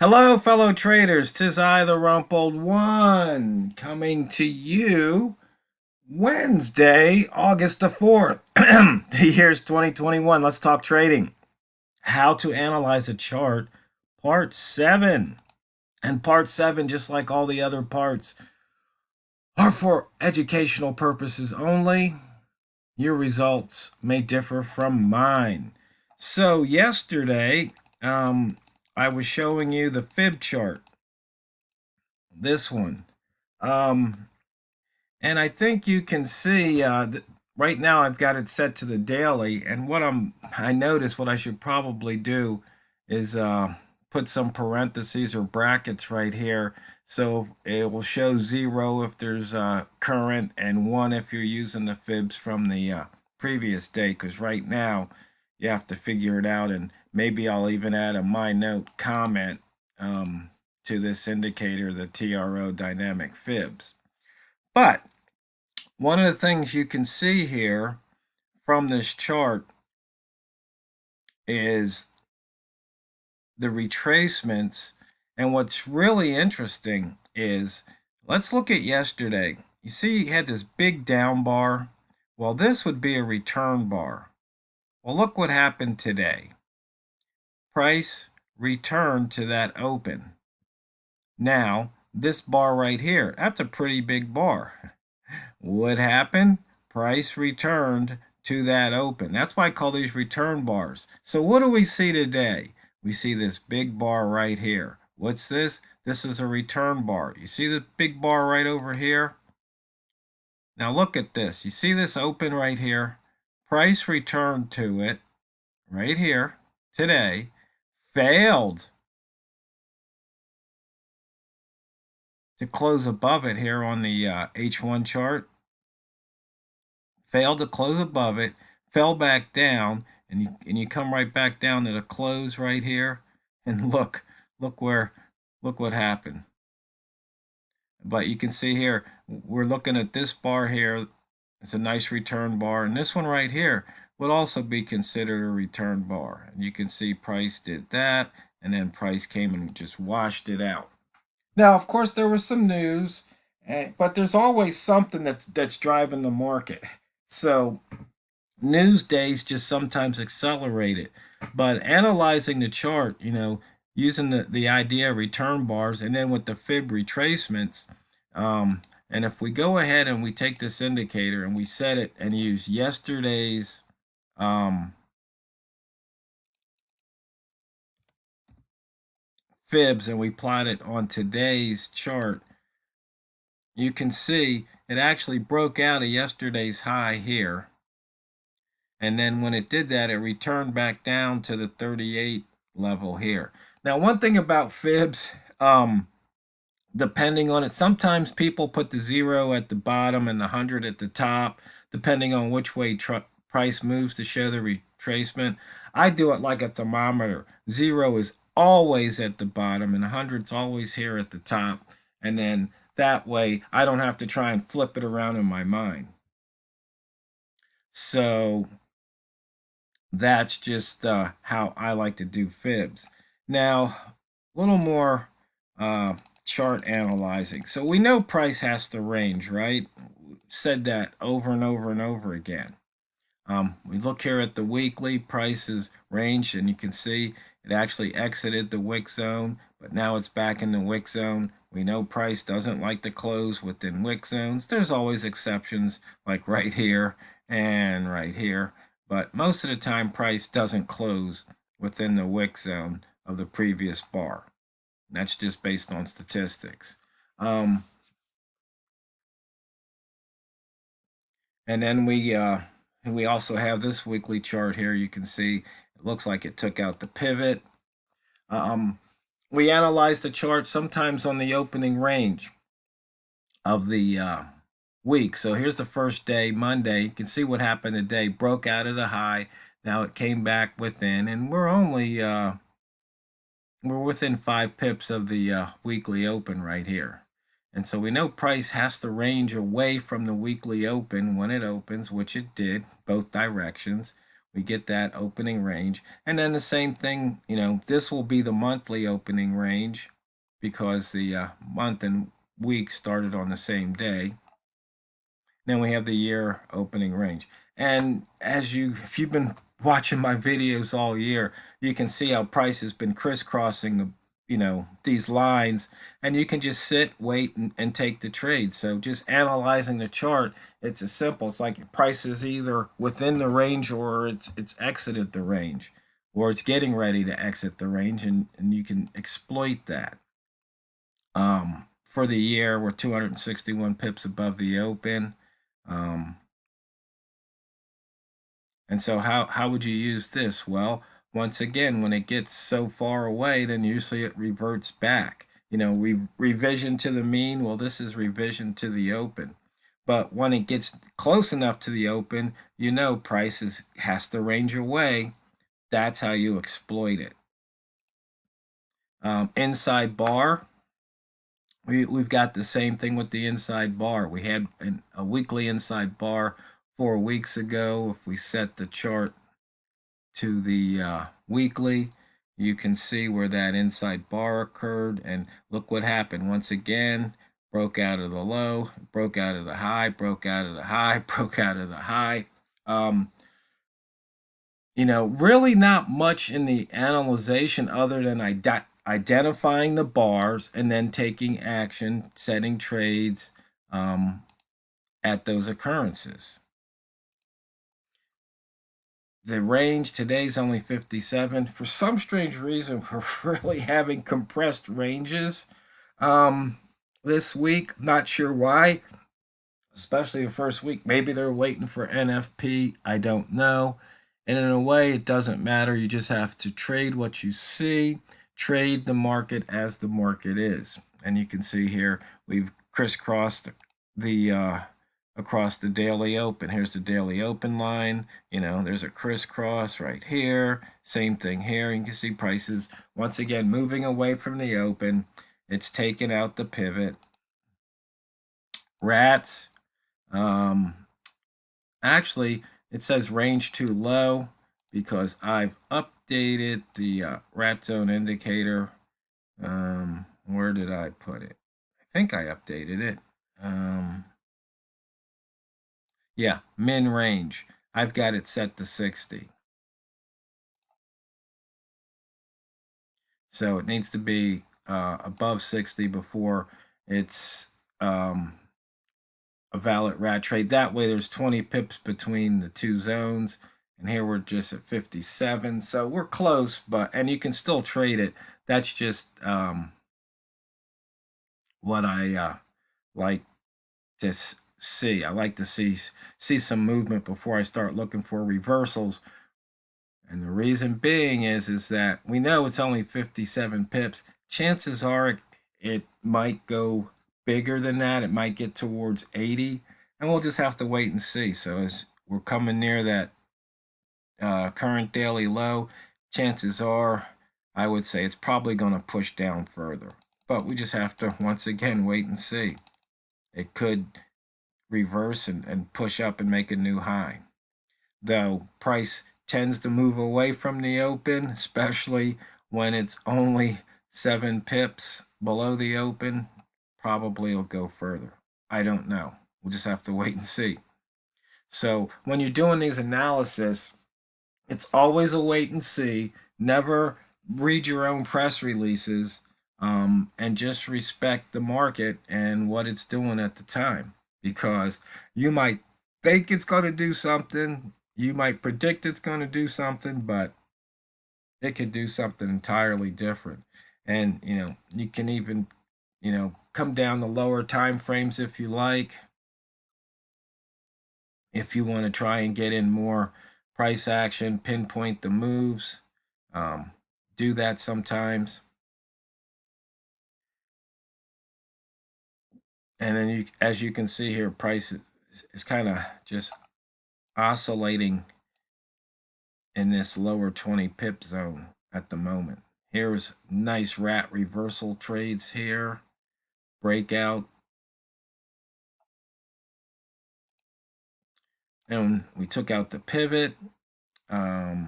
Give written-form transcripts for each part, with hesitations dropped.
Hello, fellow traders. 'Tis I, the Rumpled One, coming to you Wednesday, August the 4th. The year's 2021. Let's talk trading. How to analyze a chart, part 7. And part 7, just like all the other parts, are for educational purposes only. Your results may differ from mine. So, yesterday, I was showing you the fib chart. This one. Um, and I think you can see right now I've got it set to the daily. And I noticed what I should probably do is put some parentheses or brackets right here. So it will show 0 if there's current and 1 if you're using the fibs from the previous day. Because right now you have to figure it out. And maybe I'll even add a my note comment to this indicator, the TRO dynamic fibs. But one of the things you can see here from this chart is the retracements. And what's really interesting is, let's look at yesterday. You see you had this big down bar. Well, this would be a return bar. Well, look what happened today. Price returned to that open. Now, this bar right here, that's a pretty big bar. What happened? Price returned to that open. That's why I call these return bars. So what do we see today? We see this big bar right here. What's this? This is a return bar. You see the big bar right over here? Now look at this. You see this open right here? Price returned to it right here today. Failed to close above it here on the H1 chart. Failed to close above it, fell back down, and you come right back down to the close right here, and look what happened. But you can see here, we're looking at this bar here. It's a nice return bar, and this one right here would also be considered a return bar. And you can see price did that, and then price came and just washed it out. Now, of course, there was some news, but there's always something that's driving the market. So news days just sometimes accelerate it. But analyzing the chart, using the idea of return bars and then with the fib retracements, and if we go ahead and we take this indicator and we set it and use yesterday's fibs and we plot it on today's chart, you can see it actually broke out of yesterday's high here. And then when it did that, it returned back down to the 38 level here. Now, one thing about fibs, depending on it, sometimes people put the 0 at the bottom and the 100 at the top, depending on which way price moves to show the retracement. I do it like a thermometer. 0 is always at the bottom and 100's always here at the top. And then that way I don't have to try and flip it around in my mind. So that's just how I like to do fibs. Now, a little more chart analyzing. So we know price has to range, right? We've said that over and over and over again. We look here at the weekly prices range, and you can see it actually exited the wick zone, but now it's back in the wick zone. We know price doesn't like to close within wick zones. There's always exceptions, like right here and right here. But most of the time, price doesn't close within the wick zone of the previous bar. That's just based on statistics. And then we also have this weekly chart here. You can see it looks like it took out the pivot. We analyze the chart sometimes on the opening range of the week. So here's the first day, Monday. You can see what happened today. Broke out at a high. Now it came back within, and we're within 5 pips of the weekly open right here. And so we know price has to range away from the weekly open when it opens, which it did, both directions. We get that opening range. And then the same thing, this will be the monthly opening range because the month and week started on the same day. Then we have the year opening range. And if you've been watching my videos all year, you can see how price has been crisscrossing these lines, and you can just sit, wait, and take the trade. So just analyzing the chart, it's as simple. It's like price is either within the range or it's exited the range, or it's getting ready to exit the range, and you can exploit that. For the year, we're 261 pips above the open. Um, and so how would you use this? Well, once again, when it gets so far away, then usually it reverts back. Revision to the mean. Well, this is revision to the open. But when it gets close enough to the open, prices has to range away. That's how you exploit it. Inside bar. We've got the same thing with the inside bar. We had a weekly inside bar 4 weeks ago. If we set the chart to the weekly, you can see where that inside bar occurred. And look what happened. Once again, broke out of the low, broke out of the high, broke out of the high, broke out of the high. Really not much in the analyzation other than identifying the bars and then taking action, setting trades at those occurrences. The range today's only 57. For some strange reason, we're really having compressed ranges this week. Not sure why, especially the first week. Maybe they're waiting for NFP. I don't know. And in a way, it doesn't matter. You just have to trade what you see, trade the market as the market is. And you can see here we've crisscrossed the across the daily open. Here's the daily open line. There's a crisscross right here. Same thing here. You can see prices once again moving away from the open. It's taken out the pivot. Rats. Actually, it says range too low because I've updated the rat zone indicator. Where did I put it? I think I updated it. Yeah, min range. I've got it set to 60. So it needs to be above 60 before it's a valid rat trade. That way there's 20 pips between the two zones. And here we're just at 57. So we're close, and you can still trade it. That's just what I like to see. I like to see some movement before I start looking for reversals. And the reason being is that we know it's only 57 pips. Chances are it might go bigger than that. It might get towards 80. And we'll just have to wait and see. So as we're coming near that current daily low, chances are I would say it's probably going to push down further. But we just have to, once again, wait and see. It could reverse and push up and make a new high. Though price tends to move away from the open, especially when it's only 7 pips below the open, probably it'll go further. I don't know. We'll just have to wait and see. So when you're doing these analysis, it's always a wait and see. Never read your own press releases, and just respect the market and what it's doing at the time. Because you might think it's going to do something, you might predict it's going to do something, but it could do something entirely different. And you can even come down to lower time frames if you like, if you want to try and get in more price action, pinpoint the moves. Do that sometimes. And then as you can see here, price is kind of just oscillating in this lower 20 pip zone at the moment. Here's nice rat reversal trades here. Breakout. And we took out the pivot. It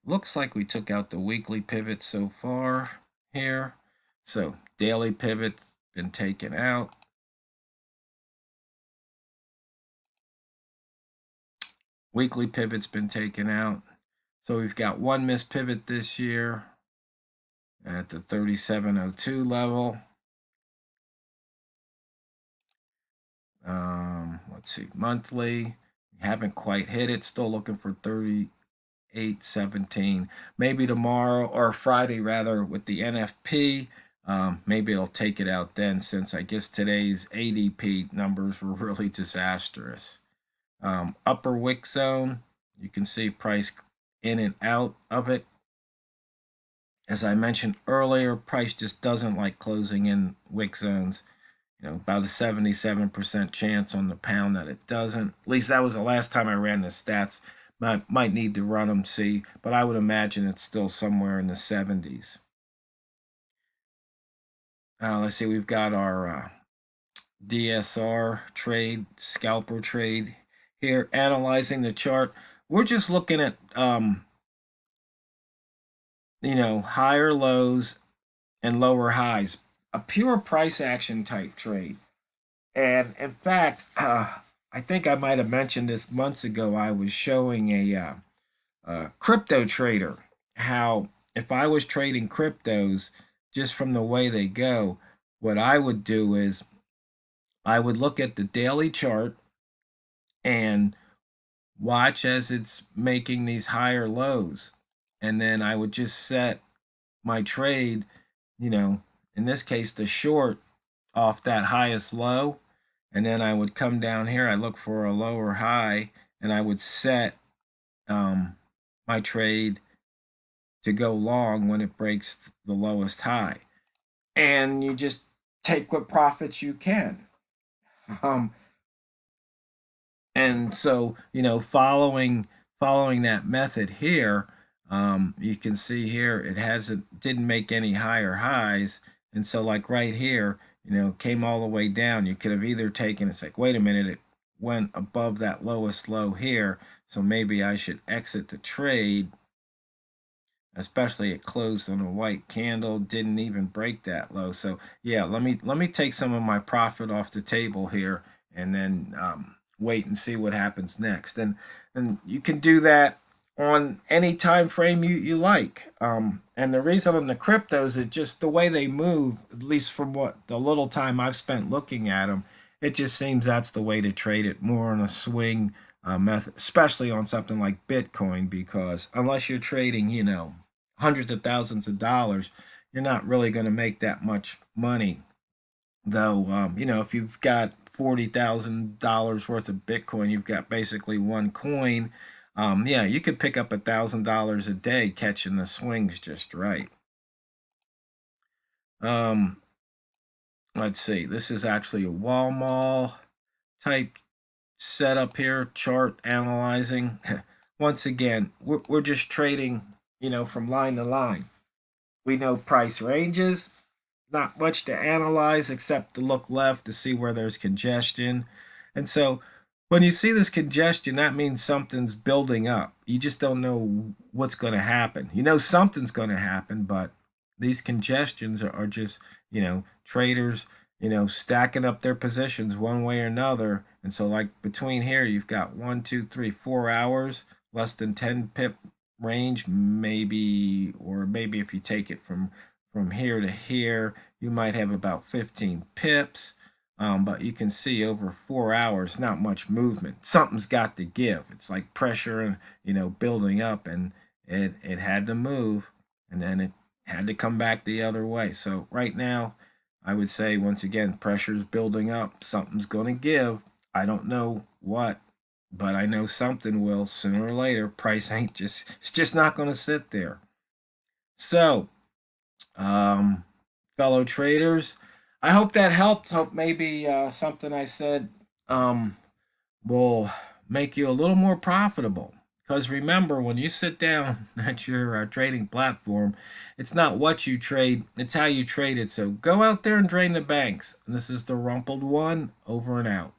looks like we took out the weekly pivot so far here. So daily pivot's been taken out. Weekly pivot's been taken out. So we've got one missed pivot this year at the 3702 level. Let's see, monthly, haven't quite hit it, still looking for 3817. Maybe tomorrow, or Friday rather, with the NFP, maybe it'll take it out then, since I guess today's ADP numbers were really disastrous. Upper wick zone, you can see price in and out of it. As I mentioned earlier, price just doesn't like closing in wick zones. About a 77% chance on the pound that it doesn't. At least that was the last time I ran the stats. Might need to run them, see, but I would imagine it's still somewhere in the 70s. Let's see, we've got our DSR trade, scalper trade here, analyzing the chart. We're just looking at, higher lows and lower highs, a pure price action type trade. And in fact, I think I might have mentioned this months ago. I was showing a crypto trader how if I was trading cryptos just from the way they go, what I would do is I would look at the daily chart and watch as it's making these higher lows. And then I would just set my trade, in this case, the short off that highest low. And then I would come down here, I look for a lower high, and I would set my trade to go long when it breaks the lowest high. And you just take what profits you can. And so, following that method here, you can see here it didn't make any higher highs. And so like right here, came all the way down. You could have either taken, it's like, wait a minute, it went above that lowest low here, so maybe I should exit the trade, especially it closed on a white candle, didn't even break that low. So yeah, let me take some of my profit off the table here, and then wait and see what happens next. And you can do that on any time frame you like. And the reason on the cryptos is just the way they move, at least from what the little time I've spent looking at them, it just seems that's the way to trade it, more on a swing method, especially on something like Bitcoin, because unless you're trading, hundreds of thousands of dollars, you're not really going to make that much money. Though, if you've got $40,000 worth of Bitcoin, you've got basically one coin. Yeah, you could pick up $1,000 a day catching the swings just right. Let's see. This is actually a wall mall type setup here, chart analyzing. Once again, we're just trading, from line to line. We know price ranges, not much to analyze except to look left to see where there's congestion. And so when you see this congestion, that means something's building up. You just don't know what's going to happen. You know something's going to happen, but these congestions are just, traders, stacking up their positions one way or another. And so like between here, you've got 1, 2, 3, 4 hours, less than 10 pip range, maybe, or maybe if you take it from here to here, you might have about 15 pips. But you can see over 4 hours, not much movement. Something's got to give. It's like pressure and, building up, and it had to move, and then it had to come back the other way. So right now, I would say, once again, pressure's building up. Something's going to give. I don't know what, but I know something will sooner or later. Price it's just not going to sit there. So, fellow traders, I hope that helped. Hope maybe something I said will make you a little more profitable. Because remember, when you sit down at your trading platform, it's not what you trade, it's how you trade it. So go out there and drain the banks. And this is the Rumpled One, over and out.